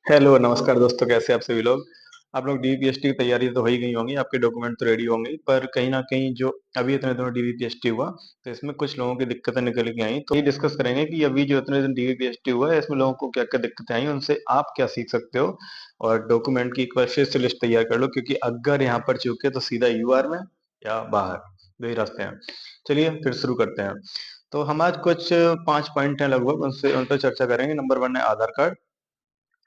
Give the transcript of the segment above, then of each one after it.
Hello नमस्कार दोस्तों, कैसे आप सभी लोग। आप लोग डीवीपीएसटी की तैयारी तो हो ही गई होंगी, आपके डॉक्यूमेंट तो रेडी होंगे, पर कहीं ना कहीं जो अभी इतने दिनों डीवीपीएसटी हुआ तो इसमें कुछ लोगों की दिक्कतें निकल के आई। तो ये डिस्कस करेंगे कि अभी जो इतने दिन डीवीपीएसटी हुआ है इसमें लोगों को क्या क्या दिक्कतें आई, उनसे आप क्या सीख सकते हो। और डॉक्यूमेंट की एक बार फिर से लिस्ट तैयार कर लो, क्योंकि अगर यहाँ पर चूके तो सीधा यूआर में या बाहर, दो ही रास्ते हैं। चलिए फिर शुरू करते हैं। तो हम आज कुछ 5 पॉइंट हैं लगभग, उनसे उन पर चर्चा करेंगे। नंबर 1 है आधार कार्ड,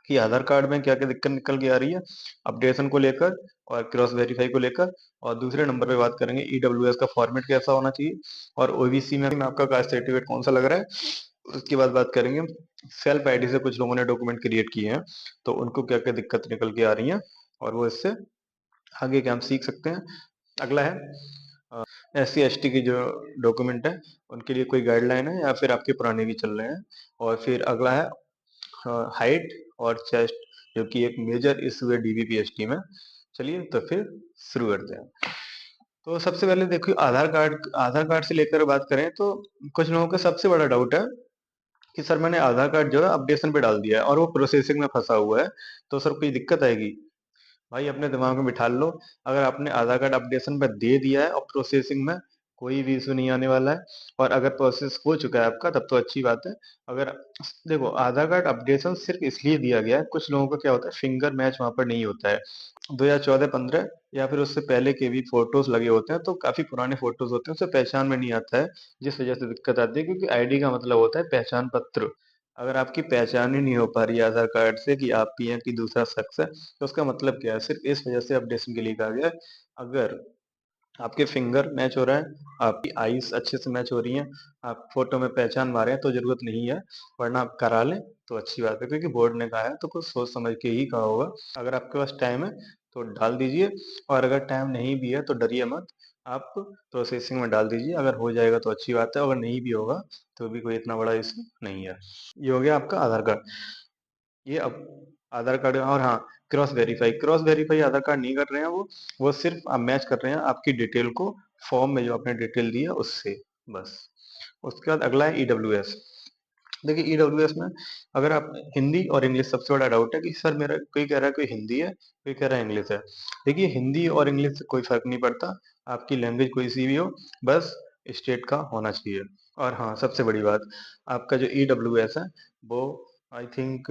कि आधार कार्ड में क्या क्या दिक्कत निकल के आ रही है अपडेशन को लेकर और क्रॉस वेरीफाई को लेकर। और दूसरे नंबर पे बात करेंगे ईडब्ल्यूएस का फॉर्मेट कैसा होना चाहिए, और ओबीसी में आपका कास्ट सर्टिफिकेट कौन सा लग रहा है। उसके बाद बात करेंगे सेल्फ आईडी से कुछ लोगों ने डॉक्यूमेंट क्रिएट किए हैं, तो उनको क्या क्या दिक्कत निकल के आ रही है और वो इससे आगे क्या हम सीख सकते हैं। अगला है एस सी एस टी की जो डॉक्यूमेंट है उनके लिए कोई गाइडलाइन है या फिर आपके पुराने भी चल रहे हैं। और फिर अगला है हाइट और चेस्ट, जो कि एक मेजर इशू है डीबीपीएसटी में। चलिए तो फिर शुरू करते हैं। तो सबसे पहले देखिए आधार कार्ड से लेकर बात करें तो कुछ लोगों का सबसे बड़ा डाउट है कि सर मैंने आधार कार्ड जो है अपडेशन पे डाल दिया है और वो प्रोसेसिंग में फंसा हुआ है, तो सर कोई दिक्कत आएगी। भाई अपने दिमाग में बिठा लो, अगर आपने आधार कार्ड अपडेशन पे दे दिया है और प्रोसेसिंग में, कोई भी इशू नहीं आने वाला है। और अगर प्रोसेस हो चुका है आपका तब तो अच्छी बात है। अगर देखो आधार कार्ड अपडेशन सिर्फ इसलिए दिया गया है, कुछ लोगों का क्या होता है फिंगर मैच वहां पर नहीं होता है। 2014-15 या फिर उससे पहले के भी फोटोज लगे होते हैं, तो काफी पुराने फोटोज होते हैं, उससे पहचान में नहीं आता है, जिस वजह से दिक्कत आती है। क्योंकि आईडी का मतलब होता है पहचान पत्र। अगर आपकी पहचान ही नहीं हो पा रही है आधार कार्ड से कि आप ही हैं कि दूसरा शख्स है, तो उसका मतलब क्या है, सिर्फ इस वजह से अपडेशन के लिए कहा गया है। अगर आपके फिंगर मैच हो रहा है, आपकी आईज अच्छे से मैच हो रही हैं, आप फोटो में पहचान मारे हैं, तो जरूरत नहीं है, वरना आप करा लें तो अच्छी बात है, क्योंकि बोर्ड ने कहा है तो कुछ सोच समझ के ही कहा होगा। अगर आपके पास टाइम है तो डाल दीजिए, और अगर टाइम नहीं भी है तो डरिए मत, आप प्रोसेसिंग में डाल दीजिए। अगर हो जाएगा तो अच्छी बात है, अगर नहीं भी होगा तो भी कोई इतना बड़ा इशू नहीं है। ये हो गया आपका आधार कार्ड। ये अब आधार कार्ड, और हाँ, क्रॉस वेरीफाई आधार कार्ड नहीं कर रहे हैं वो सिर्फ आप मैच कर रहे हैं आपकी डिटेल को फॉर्म में जो आपने डिटेल दी है उससे, बस। उसके बाद अगला है ईडब्ल्यूएस। देखिए ईडब्ल्यूएस में अगर आप हिंदी और इंग्लिश, सबसे बड़ा डाउट है कि सर मेरा कोई कह रहा है कोई हिंदी है, कोई कह रहा है इंग्लिश है। देखिए हिंदी और इंग्लिश से कोई फर्क नहीं पड़ता, आपकी लैंग्वेज कोई सी भी हो, बस स्टेट का होना चाहिए। और हाँ, सबसे बड़ी बात, आपका जो ईडब्ल्यूएस है वो आई थिंक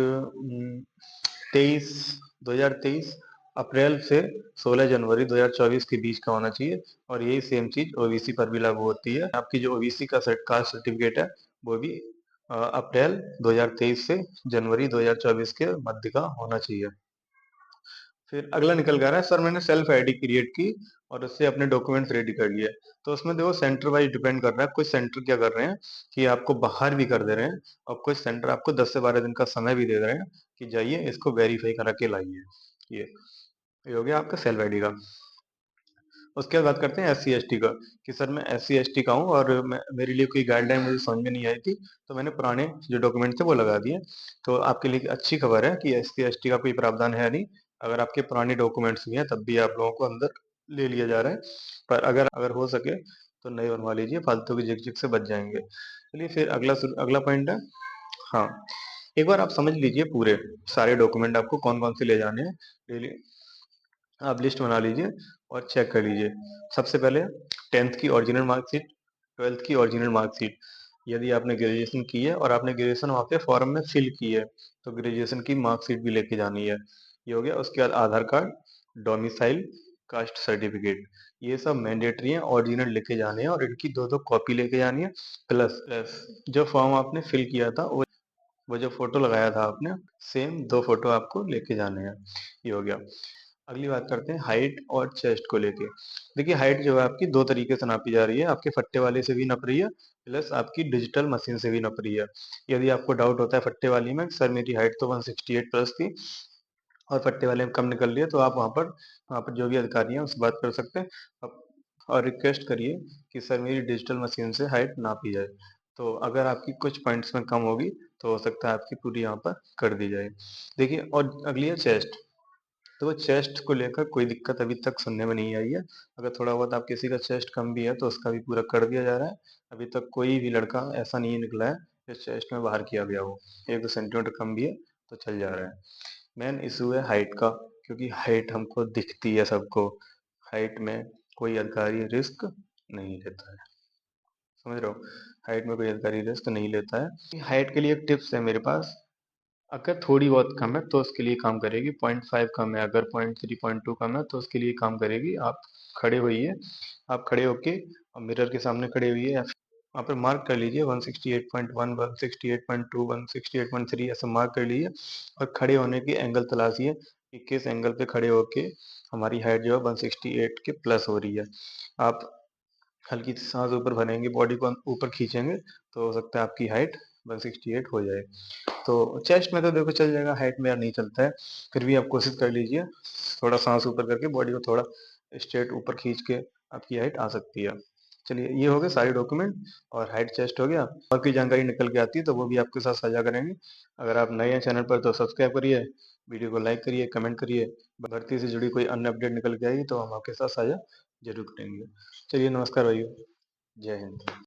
2023 अप्रैल से 16 जनवरी 2024 के बीच का होना चाहिए। और यही सेम चीज ओबीसी पर भी लागू होती है। आपकी जो ओबीसी का कास्ट सर्टिफिकेट है वो भी अप्रैल 2023 से जनवरी 2024 के मध्य का होना चाहिए। फिर अगला निकल कर रहा है, सर मैंने सेल्फ आईडी क्रिएट की और उससे अपने डॉक्यूमेंट्स रेडी कर लिए। तो उसमें देखो सेंटर वाइज डिपेंड कर रहा है। कुछ सेंटर क्या कर रहे हैं कि आपको बाहर भी कर दे रहे हैं, और कुछ सेंटर आपको 10 से 12 दिन का समय भी दे रहे हैं कि जाइए इसको वेरीफाई करा के लाइए। ये ये हो गया आपका सेल्फ आईडी का। उसके बाद बात करते हैं एस सी एस टी का, कि सर मैं एस सी एस टी का हूँ और मेरे लिए कोई गाइडलाइन मुझे समझ में नहीं आई थी, तो मैंने पुराने जो डॉक्यूमेंट थे वो लगा दिए। तो आपके लिए अच्छी खबर है कि एस सी एस टी का कोई प्रावधान है नहीं। अगर आपके पुराने डॉक्यूमेंट्स भी हैं तब भी आप लोगों को अंदर ले लिया जा रहा है। पर अगर अगर हो सके तो नए बनवा लीजिए, फालतू की झिक झिक से बच जाएंगे। चलिए फिर अगला पॉइंट है, हाँ, एक बार आप समझ लीजिए पूरे सारे डॉक्यूमेंट आपको कौन कौन से ले जाने हैं डेली। आप लिस्ट बना लीजिए और चेक कर लीजिए। सबसे पहले 10th की ओरिजिनल मार्कशीट, 12th की ओरिजिनल मार्कशीट। यदि आपने ग्रेजुएशन की है और आपने ग्रेजुएशन वहाँ पे फॉर्म में फिल की है, तो ग्रेजुएशन की मार्कशीट भी लेके जानी है। ये हो गया। उसके बाद आधार कार्ड, डोमिसाइल, कास्ट सर्टिफिकेट, ये सब मैंडेटरी है, ओरिजिनल लेके जाने हैं और इनकी दो दो कॉपी लेके जानी है। प्लस प्लस जो फॉर्म आपने फिल किया था वो जो फोटो लगाया था आपने, सेम दो फोटो आपको लेके जाने हैं। ये हो गया। अगली बात करते हैं हाइट और चेस्ट को लेके। देखिए हाइट जो है आपकी दो तरीके से नापी जा रही है, आपके फट्टे वाले से भी नप रही है, प्लस आपकी डिजिटल मशीन से भी नप रही है। यदि आपको डाउट होता है फट्टे वाली में, सर मेरी हाइट तो 168 प्लस थी और फट्टे वाले में कम निकल रही है, तो आप वहाँ पर जो भी अधिकारी हैं उससे बात कर सकते हैं। और रिक्वेस्ट करिए कि सर मेरी डिजिटल मशीन से हाइट नापी जाए। तो अगर आपकी कुछ पॉइंट्स में कम होगी तो हो सकता है आपकी पूरी यहाँ पर कर दी जाए। देखिए और अगली है चेस्ट। तो वो चेस्ट को लेकर कोई दिक्कत अभी तक सुनने में नहीं आई है। अगर थोड़ा बहुत आप किसी का चेस्ट कम भी है तो उसका भी पूरा कर दिया जा रहा है। अभी तक कोई भी लड़का ऐसा नहीं निकला है जो चेस्ट में बाहर किया गया हो। 1-2 सेंटीमीटर कम भी है तो चल जा रहा है। मेन इशू है हाइट का, क्योंकि हाइट हमको दिखती है सबको। हाइट में कोई अधिकारी रिस्क नहीं लेता है, समझ रहे हो? हाइट में कोई अधिकारी रिस्क नहीं लेता है। हाइट के लिए एक टिप्स है मेरे पास। अगर थोड़ी बहुत कम है तो उसके लिए काम करेगी, 0.5 कम है, अगर 0.3 0.2 कम है तो उसके लिए काम करेगी। आप खड़े होइए, आप खड़े होके मिरर के सामने खड़े हुई है, वहाँ पर मार्क कर लीजिए 168.1, 168.2, 168.3 ऐसा मार्क कर लीजिए और खड़े होने की एंगल तलाशिए कि किस एंगल पे खड़े होके हमारी हाइट जो है 168 के प्लस हो रही है। आप हल्की सी सांस ऊपर भरेंगे, बॉडी को ऊपर खींचेंगे तो हो सकता है आपकी हाइट 168 हो जाए। तो चेस्ट में तो देखो चल जाएगा, हाइट में यार नहीं चलता है। फिर भी आप कोशिश कर लीजिए, थोड़ा सांस ऊपर करके बॉडी को थोड़ा स्ट्रेट ऊपर खींच के आपकी हाइट आ सकती है। चलिए, ये हो गए सारे डॉक्यूमेंट और हाइट चेस्ट हो गया। और कोई जानकारी निकल के आती है तो वो भी आपके साथ साझा करेंगे। अगर आप नए हैं चैनल पर तो सब्सक्राइब करिए, वीडियो को लाइक करिए, कमेंट करिए। भर्ती से जुड़ी कोई अन्य अपडेट निकल के आएगी तो हम आपके साथ साझा जरूर करेंगे। चलिए, नमस्कार भाइयों, जय हिंद।